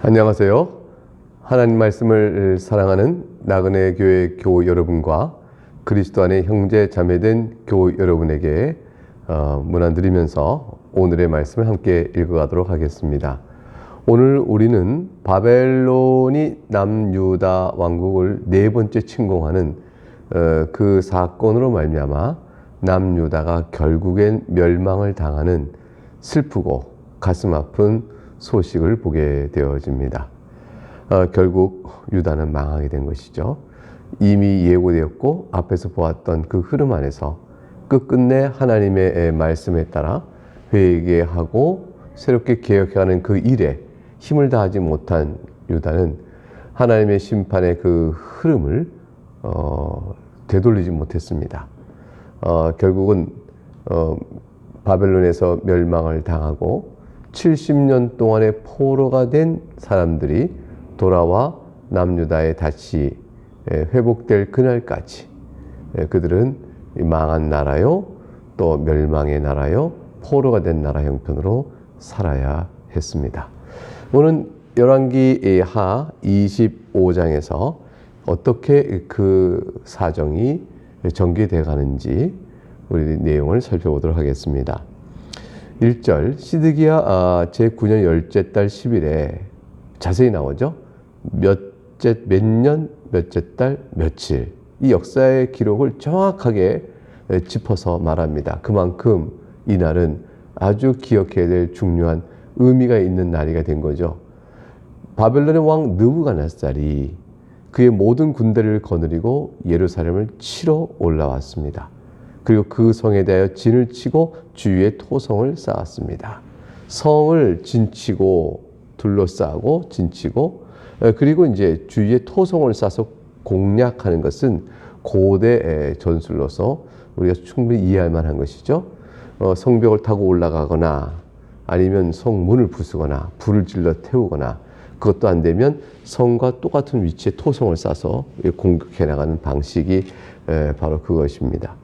안녕하세요. 하나님 말씀을 사랑하는 나그네 교회 교우 여러분과 그리스도 안에 형제 자매된 교우 여러분에게 문안 드리면서 오늘의 말씀을 함께 읽어가도록 하겠습니다. 오늘 우리는 바벨론이 남유다 왕국을 네 번째 침공하는 그 사건으로 말미암아 남유다가 결국엔 멸망을 당하는 슬프고 가슴 아픈 소식을 보게 되어집니다. 결국 유다는 망하게 된 것이죠. 이미 예고되었고 앞에서 보았던 그 흐름 안에서 끝끝내 하나님의 말씀에 따라 회개하고 새롭게 개혁하는 그 일에 힘을 다하지 못한 유다는 하나님의 심판의 그 흐름을 되돌리지 못했습니다. 결국은 바벨론에서 멸망을 당하고 70년 동안의 포로가 된 사람들이 돌아와 남유다에 다시 회복될 그날까지 그들은 망한 나라요, 또 멸망의 나라요, 포로가 된 나라 형편으로 살아야 했습니다. 오늘 열왕기 하 25장에서 어떻게 그 사정이 전개되어 가는지 우리 내용을 살펴보도록 하겠습니다. 1절 시드기야 제9년 열째 달 10일에 자세히 나오죠. 몇 년, 몇째 달, 며칠. 이 역사의 기록을 정확하게 짚어서 말합니다. 그만큼 이날은 아주 기억해야 될 중요한 의미가 있는 날이 된 거죠. 바벨론의 왕 느부갓네살이 그의 모든 군대를 거느리고 예루살렘을 치러 올라왔습니다. 그리고 그 성에 대하여 진을 치고 주위에 토성을 쌓았습니다. 성을 진치고 둘러싸고 진치고 그리고 이제 주위에 토성을 쌓아서 공략하는 것은 고대 전술로서 우리가 충분히 이해할 만한 것이죠. 성벽을 타고 올라가거나 아니면 성문을 부수거나 불을 질러 태우거나 그것도 안 되면 성과 똑같은 위치에 토성을 쌓아서 공격해 나가는 방식이 바로 그것입니다.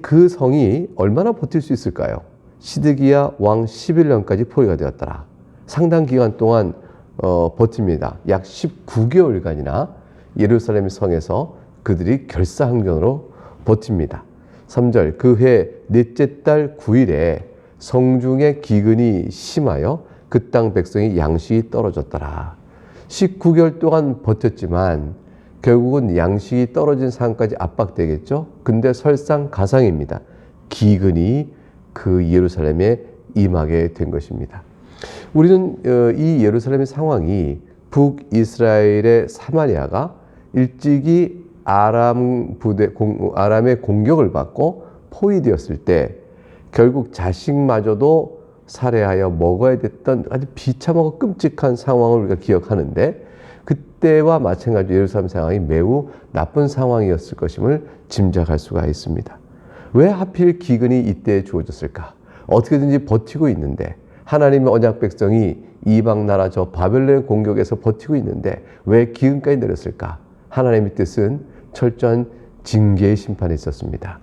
그 성이 얼마나 버틸 수 있을까요? 시드기야 왕 11년까지 포위가 되었더라. 상당 기간 동안 버팁니다. 약 19개월간이나 예루살렘 성에서 그들이 결사항전으로 버팁니다. 3절 그 해 넷째 달 9일에 성중의 기근이 심하여 그 땅 백성이 양식이 떨어졌더라. 19개월 동안 버텼지만 결국은 양식이 떨어진 상황까지 압박되겠죠. 근데 설상가상입니다. 기근이 그 예루살렘에 임하게 된 것입니다. 우리는 이 예루살렘의 상황이 북이스라엘의 사마리아가 일찍이 아람의 공격을 받고 포위되었을 때 결국 자식마저도 살해하여 먹어야 됐던 아주 비참하고 끔찍한 상황을 우리가 기억하는데 그때와 마찬가지로 예루살렘 상황이 매우 나쁜 상황이었을 것임을 짐작할 수가 있습니다. 왜 하필 기근이 이때 주어졌을까? 어떻게든지 버티고 있는데 하나님의 언약 백성이 이방 나라 저 바벨론의 공격에서 버티고 있는데 왜 기근까지 내렸을까? 하나님의 뜻은 철저한 징계의 심판이 있었습니다.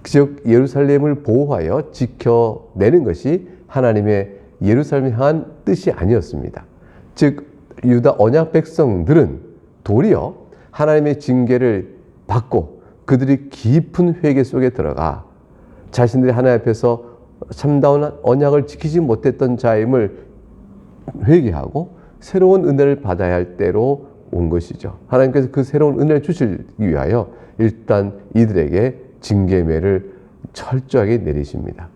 즉 예루살렘을 보호하여 지켜내는 것이 하나님의 예루살렘을 향한 뜻이 아니었습니다. 즉 유다 언약 백성들은 도리어 하나님의 징계를 받고 그들이 깊은 회개 속에 들어가 자신들이 하나님 앞에서 참다운 언약을 지키지 못했던 자임을 회개하고 새로운 은혜를 받아야 할 때로 온 것이죠. 하나님께서 그 새로운 은혜를 주시기 위하여 일단 이들에게 징계매를 철저하게 내리십니다.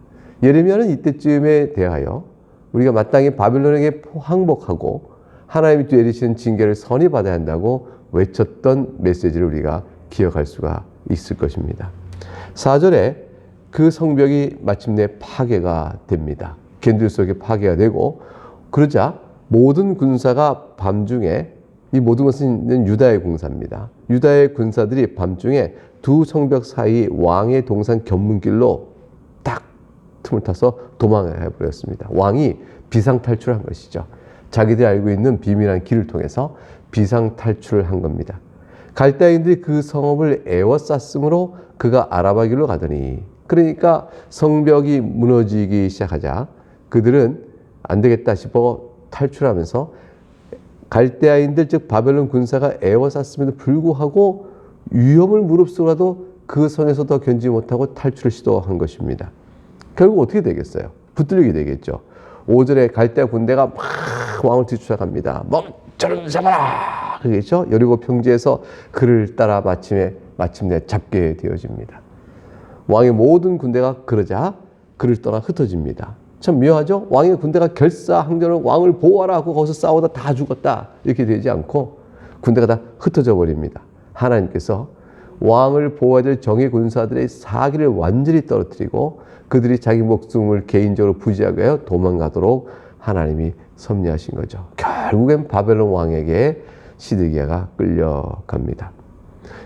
예레미야는 이때쯤에 대하여 우리가 마땅히 바벨론에게 항복하고 하나님이 내리시는 징계를 선히 받아야 한다고 외쳤던 메시지를 우리가 기억할 수가 있을 것입니다. 4절에 그 성벽이 마침내 파괴가 됩니다. 겐들 속에 파괴가 되고 그러자 모든 군사가 밤중에 이 모든 것은 유다의 공사입니다. 유다의 군사들이 밤중에 두 성벽 사이 왕의 동산 견문길로 딱 틈을 타서 도망해 버렸습니다. 왕이 비상탈출한 것이죠. 자기들이 알고 있는 비밀한 길을 통해서 비상탈출을 한 겁니다. 갈대아인들이 그 성읍을 에워쌌으므로 그가 아라바 길로 가더니 그러니까 성벽이 무너지기 시작하자 그들은 안 되겠다 싶어 탈출하면서 갈대아인들 즉 바벨론 군사가 에워쌌음에도 불구하고 위험을 무릅쓰고라도 그 선에서 더 견디지 못하고 탈출을 시도한 것입니다. 결국 어떻게 되겠어요? 붙들리게 되겠죠. 5절에 갈대아 군대가 막 왕을 뒤쫓아갑니다. 멈춰라 잡아라! 그러겠죠? 여리고 평지에서 그를 따라 마침내 잡게 되어집니다. 왕의 모든 군대가 그러자 그를 떠나 흩어집니다. 참 묘하죠? 왕의 군대가 결사항전을 왕을 보호하라 하고 거기서 싸우다 다 죽었다 이렇게 되지 않고 군대가 다 흩어져 버립니다. 하나님께서 왕을 보호해야 될 정예 군사들의 사기를 완전히 떨어뜨리고 그들이 자기 목숨을 개인적으로 부지하게 하여 도망가도록 하나님이 섭리하신 거죠. 결국엔 바벨론 왕에게 시드기야가 끌려갑니다.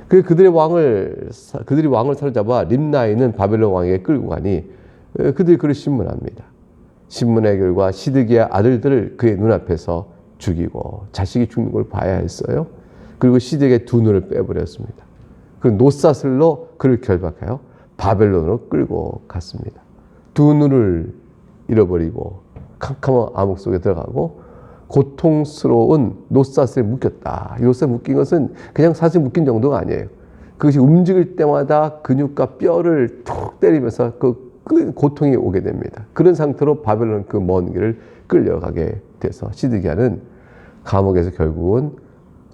그들이 왕을 사로잡아 림나에 있는 바벨론 왕에게 끌고 가니 그들이 그를 신문합니다. 신문의 결과 시드기야 아들들을 그의 눈앞에서 죽이고 자식이 죽는 걸 봐야 했어요. 그리고 시드기야의 두 눈을 빼버렸습니다. 그 노사슬로 그를 결박하여 바벨론으로 끌고 갔습니다. 두 눈을 잃어버리고 캄캄한 암흑 속에 들어가고 고통스러운 노사슬에 묶였다. 이 노사슬에 묶인 것은 그냥 사슬에 묶인 정도가 아니에요. 그것이 움직일 때마다 근육과 뼈를 툭 때리면서 그 고통이 오게 됩니다. 그런 상태로 바벨론 그 먼 길을 끌려가게 돼서 시드기야는 감옥에서 결국은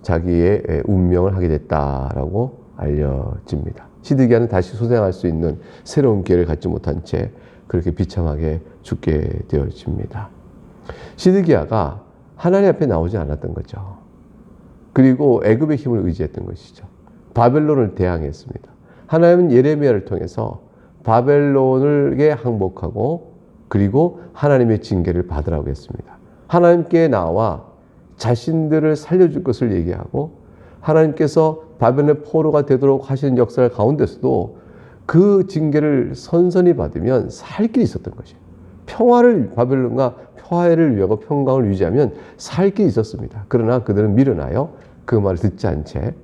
자기의 운명을 하게 됐다라고 알려집니다. 시드기야는 다시 소생할 수 있는 새로운 기회를 갖지 못한 채 그렇게 비참하게 죽게 되어집니다. 시드기야가 하나님 앞에 나오지 않았던 거죠. 그리고 애굽의 힘을 의지했던 것이죠. 바벨론을 대항했습니다. 하나님은 예레미야를 통해서 바벨론에게 항복하고 그리고 하나님의 징계를 받으라고 했습니다. 하나님께 나와 자신들을 살려줄 것을 얘기하고 하나님께서 바벨론의 포로가 되도록 하시는 역사를 가운데서도 그 징계를 선선히 받으면 살 길이 있었던 것이에요. 바벨론과 평화를 위하고 평강을 유지하면 살 길이 있었습니다. 그러나 그들은 미련하여 그 말을 듣지 않은 채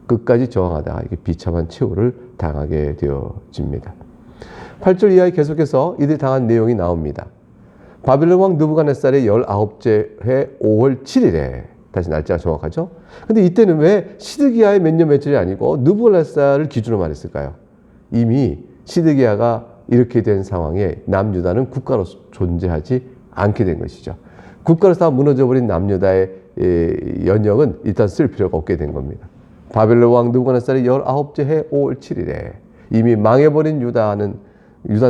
끝까지 저항하다가 이게 비참한 최후를 당하게 되어집니다. 8절 이하에 계속해서 이들이 당한 내용이 나옵니다. 바벨론 왕 느부갓네살의 19째 해 5월 7일에 다시 날짜가 정확하죠? 근데 이때는 왜 시드기야의 몇 년 며칠이 아니고 느부갓네살을 기준으로 말했을까요? 이미 시드기야가 이렇게 된 상황에 남유다는 국가로 존재하지 않게 된 것이죠. 국가로서 다 무너져버린 남유다의 연역은 일단 쓸 필요가 없게 된 겁니다. 바벨론 왕 느부갓네살의 19째 해 5월 7일에 이미 망해버린 유다는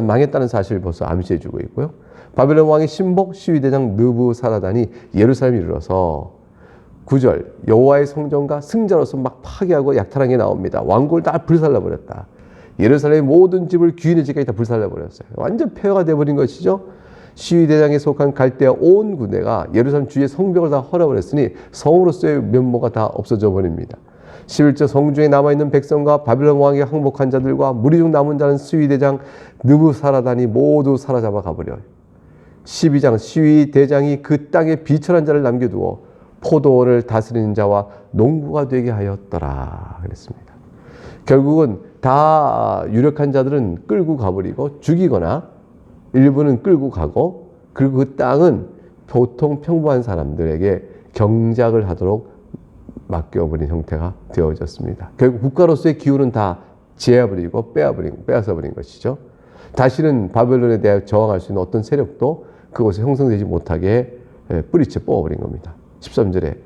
망했다는 사실을 벌써 암시해주고 있고요. 바벨론 왕의 신복 시위대장 느부사라단이 예루살렘에 이르러서 9절 여호와의 성전과 승자로서 막 파괴하고 약탈한 게 나옵니다. 왕국을 다 불살라버렸다. 예루살렘의 모든 집을 귀인의 집까지 다 불살라버렸어요. 완전 폐허가 돼버린 것이죠. 시위대장에 속한 갈대아 온 군대가 예루살렘 주위의 성벽을 다 헐어버렸으니 성으로서의 면모가 다 없어져 버립니다. 11절 성중에 남아있는 백성과 바벨론 왕에게 항복한 자들과 무리 중 남은 자는 시위대장 느부사라단이 모두 사로잡아 가버려요. 12장 시위대장이 그 땅에 비천한 자를 남겨두어 포도원을 다스리는 자와 농부가 되게 하였더라 그랬습니다. 결국은 다 유력한 자들은 끌고 가버리고 죽이거나 일부는 끌고 가고 그리고 그 땅은 보통 평범한 사람들에게 경작을 하도록 맡겨버린 형태가 되어졌습니다. 결국 국가로서의 기운은 다 제어버리고 빼앗아버린 것이죠. 다시는 바벨론에 대해 저항할 수 있는 어떤 세력도 그곳에 형성되지 못하게 뿌리채 뽑아버린 겁니다. 13절에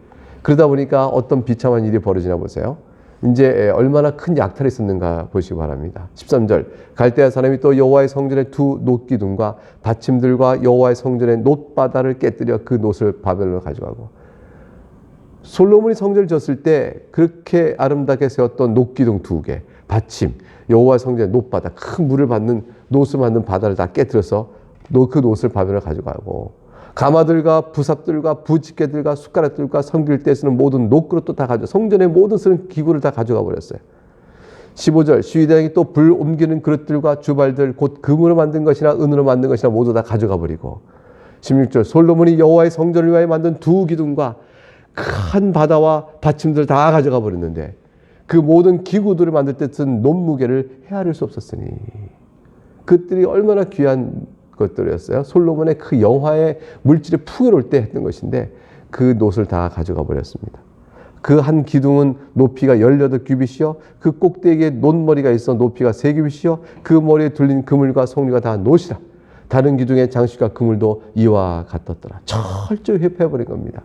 그러다 보니까 어떤 비참한 일이 벌어지나 보세요. 이제 얼마나 큰 약탈이 있었는가 보시기 바랍니다. 13절 갈대아 사람이 또 여호와의 성전의 두 놋기둥과 받침들과 여호와의 성전의 놋바다를 깨뜨려 그 놋을 바벨론으로 가져가고 솔로몬이 성전을 졌을 때 그렇게 아름답게 세웠던 놋기둥 2개, 받침, 여호와의 성전의 놋바다, 큰 물을 받는 놋을 만든 바다를 다 깨뜨려서 그 놋을 바벨론으로 가져가고 가마들과 부삽들과 부집게들과 숟가락들과 섬길 때 쓰는 모든 놋그릇도 다 성전의 모든 쓰는 기구를 다 가져가 버렸어요. 15절 시위대장이 또 불 옮기는 그릇들과 주발들 곧 금으로 만든 것이나 은으로 만든 것이나 모두 다 가져가 버리고 16절 솔로몬이 여호와의 성전을 위하여 만든 두 기둥과 큰 바다와 받침들을 다 가져가 버렸는데 그 모든 기구들을 만들 때 쓴 놋무게를 헤아릴 수 없었으니 그들이 얼마나 귀한 것들이었어요. 솔로몬의 그 영화의 물질의 풍요로울 때 했던 것인데 그 놋을 다 가져가 버렸습니다. 그 한 기둥은 높이가 18규빗이요. 그 꼭대기에 놋머리가 있어 높이가 3규빗이요. 그 머리에 둘린 그물과 송리가 다 놋이라. 다른 기둥의 장식과 그물도 이와 같았더라. 철저히 회파해버린 겁니다.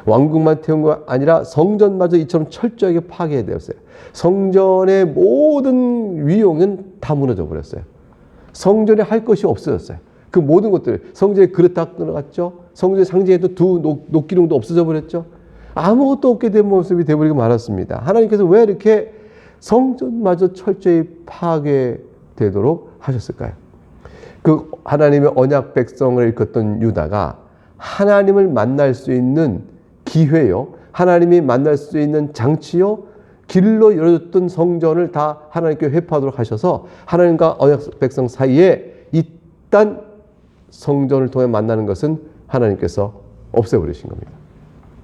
왕궁만 태운 거 아니라 성전마저 이처럼 철저하게 파괴되었어요. 성전의 모든 위용은 다 무너져 버렸어요. 성전에 할 것이 없어졌어요. 그 모든 것들, 성전의 그릇 다 끊어갔죠. 성전의 상징했던 두 녹기둥도 없어져 버렸죠. 아무것도 없게 된 모습이 되어버리고 말았습니다. 하나님께서 왜 이렇게 성전마저 철저히 파괴되도록 하셨을까요? 그 하나님의 언약 백성을 일컫던 유다가 하나님을 만날 수 있는 기회요, 하나님이 만날 수 있는 장치요, 길로 열어줬던 성전을 다 하나님께 회파하도록 하셔서 하나님과 언약 백성 사이에 일단 성전을 통해 만나는 것은 하나님께서 없애버리신 겁니다.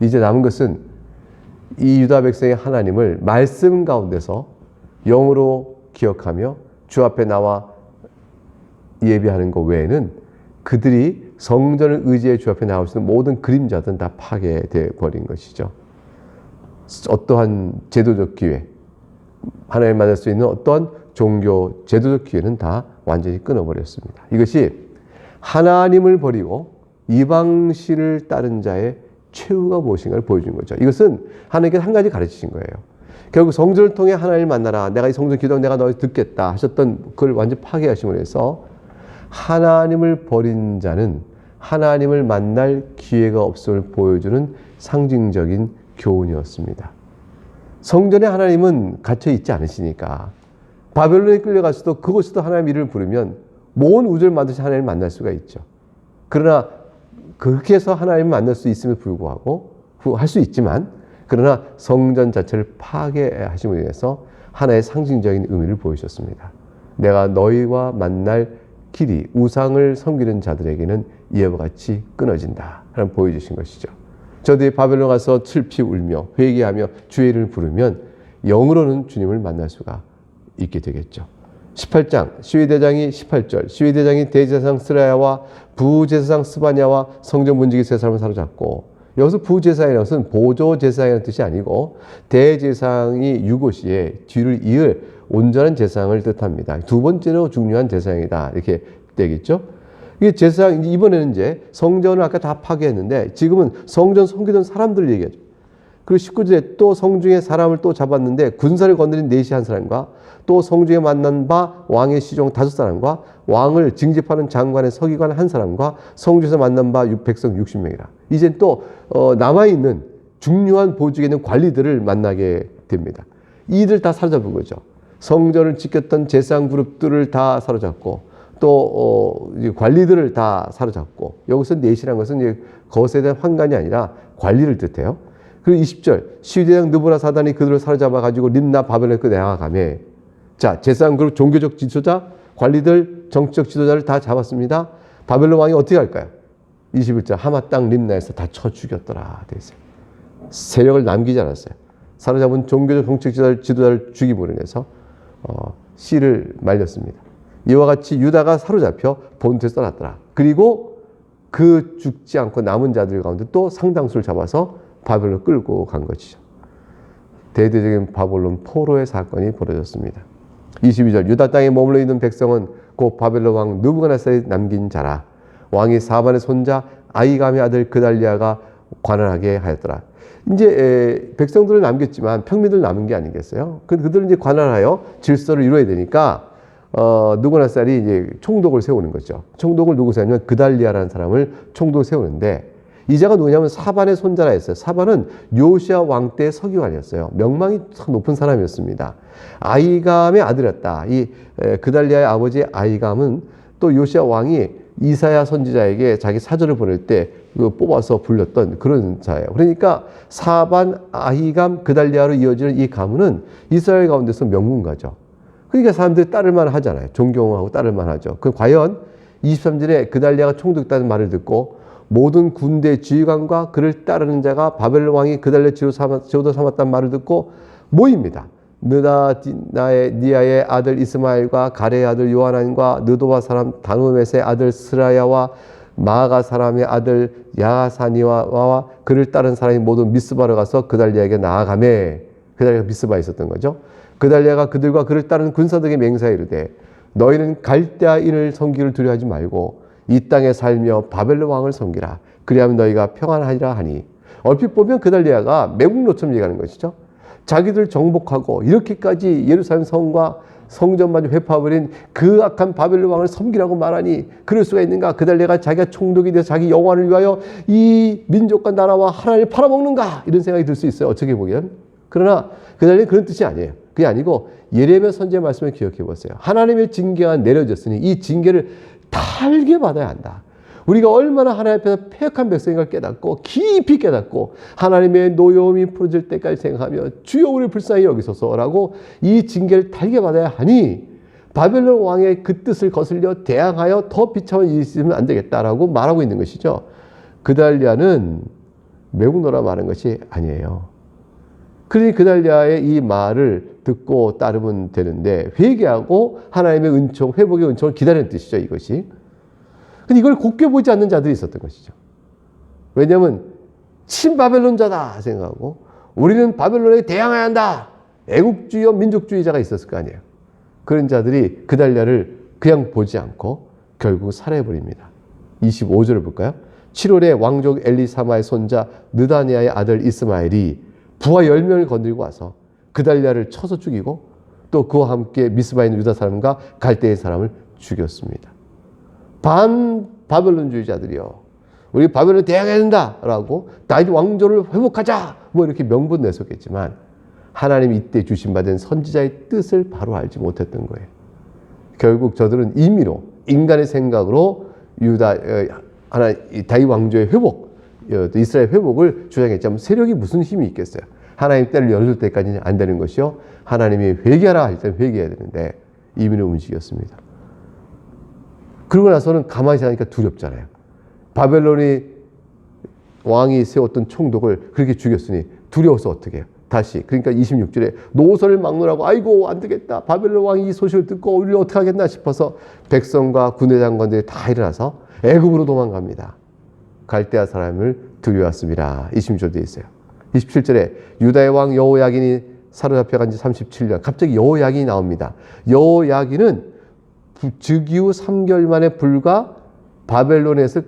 이제 남은 것은 이 유다 백성의 하나님을 말씀 가운데서 영으로 기억하며 주 앞에 나와 예배하는 것 외에는 그들이 성전을 의지해 주 앞에 나올 수 있는 모든 그림자들은 다 파괴되어 버린 것이죠. 어떠한 제도적 기회, 하나님 만날 수 있는 어떠한 종교 제도적 기회는 다 완전히 끊어버렸습니다. 이것이 하나님을 버리고 이방신을 따른 자의 최후가 무엇인가를 보여준 거죠. 이것은 하나님께서 한 가지 가르치신 거예요. 결국 성전을 통해 하나님을 만나라. 내가 이 성전 기도하면 내가 너희 듣겠다 하셨던 그걸 완전히 파괴하심으로 해서 하나님을 버린 자는 하나님을 만날 기회가 없음을 보여주는 상징적인 교훈이었습니다. 성전에 하나님은 갇혀 있지 않으시니까 바벨론에 끌려가서도 그곳에도 하나님 이름을 부르면 모든 우주를 만드신 하나님을 만날 수가 있죠. 그러나 그렇게 해서 하나님을 만날 수 있음에 불구하고 할 수 있지만 그러나 성전 자체를 파괴하심으로 인해서 하나의 상징적인 의미를 보이셨습니다. 내가 너희와 만날 길이 우상을 섬기는 자들에게는 이와 같이 끊어진다 라는 보여주신 것이죠. 저들이 바벨론 가서 슬피 울며 회개하며 주의 이름을 부르면 영으로는 주님을 만날 수가 있게 되겠죠. 18장 시위대장이 18절 시위대장이 대제사장 스라야와 부제사장 스바냐와 성전 문지기 세 사람을 사로잡고, 여기서 부제사장이라는 것은 보조제사장이라는 뜻이 아니고 대제사장이 유고시에 뒤를 이을 온전한 제사장을 뜻합니다. 두 번째로 중요한 제사장이다 이렇게 되겠죠. 이게 제사장, 이번에는 이제 성전을 아까 다 파괴했는데 지금은 성전 섬기던 사람들 얘기하죠. 그리고 19절에 또 성중에 사람을 또 잡았는데 군사를 건드린 내시 한 사람과 또 성중에 만난 바 왕의 시종 5사람과 왕을 징집하는 장관의 서기관 1사람과 성중에서 만난 바 백성 60명이라. 이제 또 남아있는 중요한 보직에 있는 관리들을 만나게 됩니다. 이들 다 사로잡은 거죠. 성전을 지켰던 제사장 그룹들을 다 사로잡고 또 관리들을 다 사로잡고, 여기서 내시란 것은 이제 것에 대한 환관이 아니라 관리를 뜻해요. 그리고 20절 시위대장 느부라 사단이 그들을 사로잡아 가지고 림나 바벨론에 내아가매. 자, 제사장 그룹 종교적 지도자, 관리들, 정치적 지도자를 다 잡았습니다. 바벨론 왕이 어떻게 할까요? 21절 하마 땅 림나에서 다 쳐 죽였더라 돼 있어요. 세력을 남기지 않았어요. 사로잡은 종교적 정치적 지도자를 죽임으로 인해서 씨를 말렸습니다. 이와 같이 유다가 사로잡혀 본토에서 떠났더라. 그리고 그 죽지 않고 남은 자들 가운데 또 상당수를 잡아서 바벨론 끌고 간 것이죠. 대대적인 바벨론 포로의 사건이 벌어졌습니다. 22절 유다 땅에 머물러 있는 백성은 곧 바벨론 왕 느부갓네살이 남긴 자라. 왕이 사반의 손자 아히감의 아들 그달리아가 관할하게 하였더라. 이제 백성들을 남겼지만 평민들 남은 게 아니겠어요? 그들은 이제 관할하여 질서를 이루어야 되니까 느부갓네살이 이제 총독을 세우는 거죠. 총독을 누구 세우냐면 그달리아라는 사람을 총독을 세우는데, 이 자가 누구냐면 사반의 손자라 했어요. 사반은 요시야 왕 때 서기관이었어요. 명망이 참 높은 사람이었습니다. 아히감의 아들이었다. 이 그달리아의 아버지 아히감은 또 요시야 왕이 이사야 선지자에게 자기 사절을 보낼 때 뽑아서 불렸던 그런 자예요. 그러니까 사반, 아히감, 그달리아로 이어지는 이 가문은 이스라엘 가운데서 명문가죠. 그러니까 사람들이 따를만 하잖아요. 존경하고 따를만 하죠. 그 과연 23절에 그달리아가 총독했다는 말을 듣고 모든 군대 지휘관과 그를 따르는 자가 바벨론 왕이 그달리아 지도도 삼았다는 말을 듣고 모입니다. 느다니아의 아들 이스마엘과 가레의 아들 요하난과 느도바 사람 다누멧의 아들 스라야와 마아가 사람의 아들 야사니와 그를 따른 사람이 모두 미스바로 가서 그달리아에게 나아가매. 그달리아가 미스바에 있었던 거죠. 그달리아가 그들과 그를 따른 군사들에게 맹세하여 이르되 너희는 갈대아인을 섬기를 두려워하지 말고 이 땅에 살며 바벨론 왕을 섬기라. 그리하면 너희가 평안하리라 하니. 얼핏 보면 그달리아가 매국노처럼 얘기하는 것이죠. 자기들 정복하고 이렇게까지 예루살렘 성과 성전마저 회파버린 그 악한 바벨론 왕을 섬기라고 말하니 그럴 수가 있는가? 그달리아가 자기가 총독이 돼서 자기 영화를 위하여 이 민족과 나라와 하나님을 팔아먹는가? 이런 생각이 들 수 있어요. 어떻게 보면. 그러나 그달리아는 그런 뜻이 아니에요. 그게 아니고 예레미야 선지자의 말씀을 기억해 보세요. 하나님의 징계가 내려졌으니 이 징계를 달게 받아야 한다. 우리가 얼마나 하나님 앞에서 패역한 백성인가 깨닫고 깊이 깨닫고 하나님의 노여움이 풀어질 때까지 생각하며 주여 우리를 불쌍히 여기소서라고 이 징계를 달게 받아야 하니 바벨론 왕의 그 뜻을 거슬려 대항하여 더 비참한 일이 있으면 안 되겠다라고 말하고 있는 것이죠. 그달리아는 매국노라 말한 것이 아니에요. 그러니 그달리아의 이 말을 듣고 따르면 되는데 회개하고 하나님의 은총, 회복의 은총을 기다리는 뜻이죠. 이것이. 근데 이걸 곱게 보지 않는 자들이 있었던 것이죠. 왜냐하면 친바벨론자다 생각하고 우리는 바벨론에 대항해야 한다. 애국주의와 민족주의자가 있었을 거 아니에요. 그런 자들이 그달리아를 그냥 보지 않고 결국 살해해버립니다. 25절을 볼까요? 7월에 왕족 엘리사마의 손자 느다니아의 아들 이스마엘이 부하 10명을 건들고 와서 그달리아를 쳐서 죽이고 또 그와 함께 미스바에 있는 유다 사람과 갈대의 사람을 죽였습니다. 반 바벨론주의자들이요. 우리 바벨론에 대항해야 된다라고 다윗 왕조를 회복하자 뭐 이렇게 명분 내었겠지만 하나님이 이때 주신받은 선지자의 뜻을 바로 알지 못했던 거예요. 결국 저들은 임의로 인간의 생각으로 다윗 왕조의 회복, 이스라엘 회복을 주장했지만 세력이 무슨 힘이 있겠어요. 하나님 때를 열릴 때까지는 안 되는 것이요. 하나님이 회개하라 할 때는 회개해야 되는데 임의로 움직였습니다. 그러고 나서는 가만히 생각하니까 두렵잖아요. 바벨론이 왕이 세웠던 총독을 그렇게 죽였으니 두려워서 어떻게 해요? 다시 그러니까 26절에 노선을 막노라고 아이고 안 되겠다. 바벨론 왕이 이 소식을 듣고 우리를 어떻게 하겠나 싶어서 백성과 군대 장관들이 다 일어나서 애굽으로 도망갑니다. 갈대아 사람을 두려워했습니다. 26절에 되어 있어요. 27절에 유다의 왕 여호야긴이 사로잡혀간 지 37년 갑자기 여호야긴이 나옵니다. 여호야긴은 즉위후 3개월 만에 불과 바벨론에서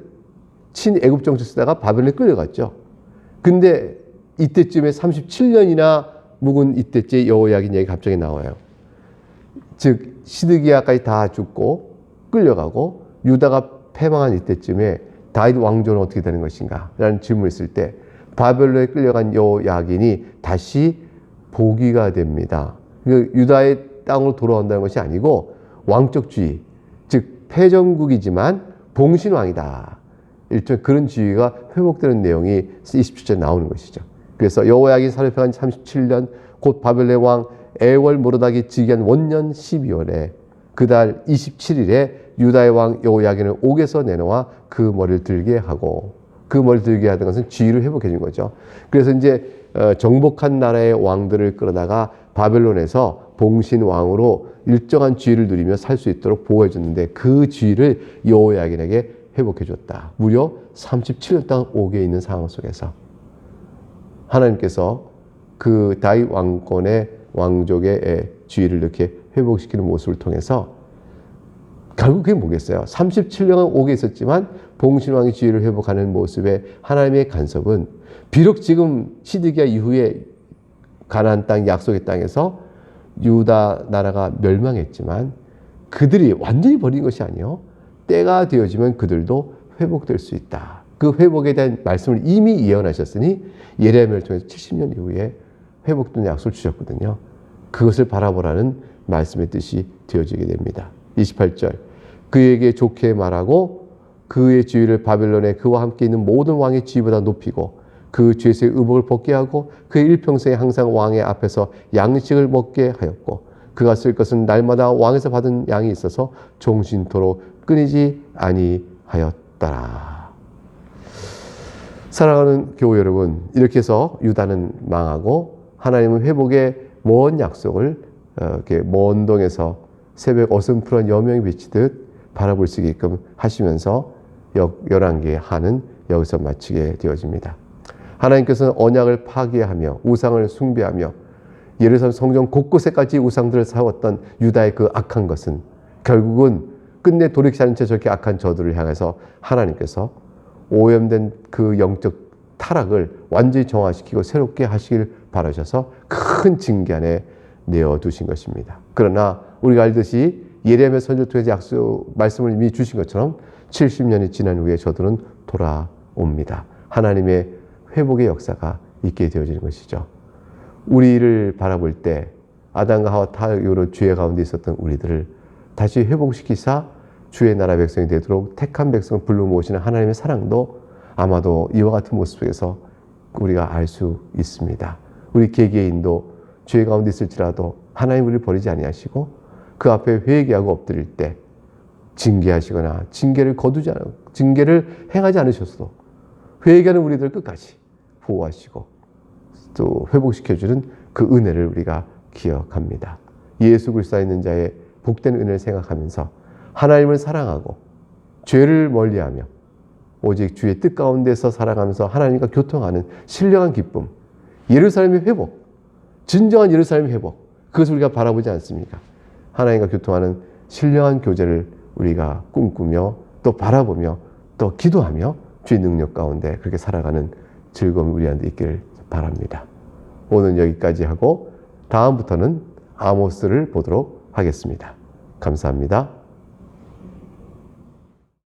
친애굽 정치 쓰다가 바벨론에 끌려갔죠. 근데 이때쯤에 37년이나 묵은 이때째 여호야긴 얘기가 갑자기 나와요. 즉 시드기야까지 다 죽고 끌려가고 유다가 패망한 이때쯤에 다윗 왕조는 어떻게 되는 것인가? 라는 질문을 했을 때 바벨론에 끌려간 여호야긴이 다시 보기가 됩니다. 유다의 땅으로 돌아온다는 것이 아니고 왕적주의, 즉 패전국이지만 봉신왕이다. 일종의 그런 지위가 회복되는 내용이 27절에 나오는 것이죠. 그래서 여호야긴 사로잡혀간 37년 곧 바벨론 왕 에월 모로닥이 즉위한 원년 12월에 그달 27일에 유다의 왕 여호야긴을 옥에서 내놓아 그 머리를 들게 하고 그 머리를 들게 하던 것은 지위를 회복해 준 거죠. 그래서 이제 정복한 나라의 왕들을 끌어다가 바벨론에서 봉신 왕으로 일정한 지위를 누리며 살 수 있도록 보호해 줬는데 그 지위를 여호야긴에게 회복해 줬다. 무려 37년 동안 옥에 있는 상황 속에서 하나님께서 그 다윗 왕권의 왕족의 지위를 이렇게 회복시키는 모습을 통해서 결국 그게 뭐겠어요? 37년간 옥에 있었지만 봉신왕의 지위를 회복하는 모습의 하나님의 간섭은 비록 지금 시드기야 이후에 가나안 땅 약속의 땅에서 유다 나라가 멸망했지만 그들이 완전히 버린 것이 아니요. 때가 되어지면 그들도 회복될 수 있다. 그 회복에 대한 말씀을 이미 예언하셨으니 예레미야를 통해서 70년 이후에 회복된 약속을 주셨거든요. 그것을 바라보라는 말씀의 뜻이 되어지게 됩니다. 28절 그에게 좋게 말하고 그의 지위를 바벨론에 그와 함께 있는 모든 왕의 지위보다 높이고 그 죄수의 의복을 벗게 하고 그의 일평생에 항상 왕의 앞에서 양식을 먹게 하였고 그가 쓸 것은 날마다 왕에서 받은 양이 있어서 종신토록 끊이지 아니하였더라. 사랑하는 교우 여러분, 이렇게 해서 유다는 망하고 하나님은 회복의 먼 약속을 이렇게 먼 동에서 새벽 어슴푸른 여명이 비치듯 바라볼 수 있게끔 하시면서 열왕기의 한은 여기서 마치게 되어집니다. 하나님께서는 언약을 파괴하며 우상을 숭배하며 예루살렘 성전 곳곳에까지 우상들을 세웠던 유다의 그 악한 것은 결국은 끝내 돌이키지 않은 채 저렇게 악한 저들을 향해서 하나님께서 오염된 그 영적 타락을 완전히 정화시키고 새롭게 하시길 바라셔서 큰 징계 안에 내어두신 것입니다. 그러나 우리가 알듯이 예레미야 선지자를 통해서 약속 말씀을 이미 주신 것처럼 70년이 지난 후에 저들은 돌아옵니다. 하나님의 회복의 역사가 있게 되어지는 것이죠. 우리를 바라볼 때 아담과 하와 타락으로 죄 가운데 있었던 우리들을 다시 회복시키사 주의 나라 백성이 되도록 택한 백성을 불러 모으시는 하나님의 사랑도 아마도 이와 같은 모습 속에서 우리가 알 수 있습니다. 우리 개개인도 죄 가운데 있을지라도 하나님 우리를 버리지 아니하시고 그 앞에 회개하고 엎드릴 때 징계하시거나 징계를 행하지 않으셔서도 회개하는 우리들 끝까지 보호하시고 또 회복시켜주는 그 은혜를 우리가 기억합니다. 예수 그리스도에 있는 자의 복된 은혜를 생각하면서 하나님을 사랑하고 죄를 멀리하며 오직 주의 뜻 가운데서 살아가면서 하나님과 교통하는 신령한 기쁨, 예루살렘의 회복, 진정한 예루살렘의 회복, 그것을 우리가 바라보지 않습니까? 하나님과 교통하는 신령한 교제를 우리가 꿈꾸며 또 바라보며 또 기도하며 주의 능력 가운데 그렇게 살아가는 즐거움이 우리한테 있기를 바랍니다. 오늘 여기까지 하고 다음부터는 아모스를 보도록 하겠습니다. 감사합니다.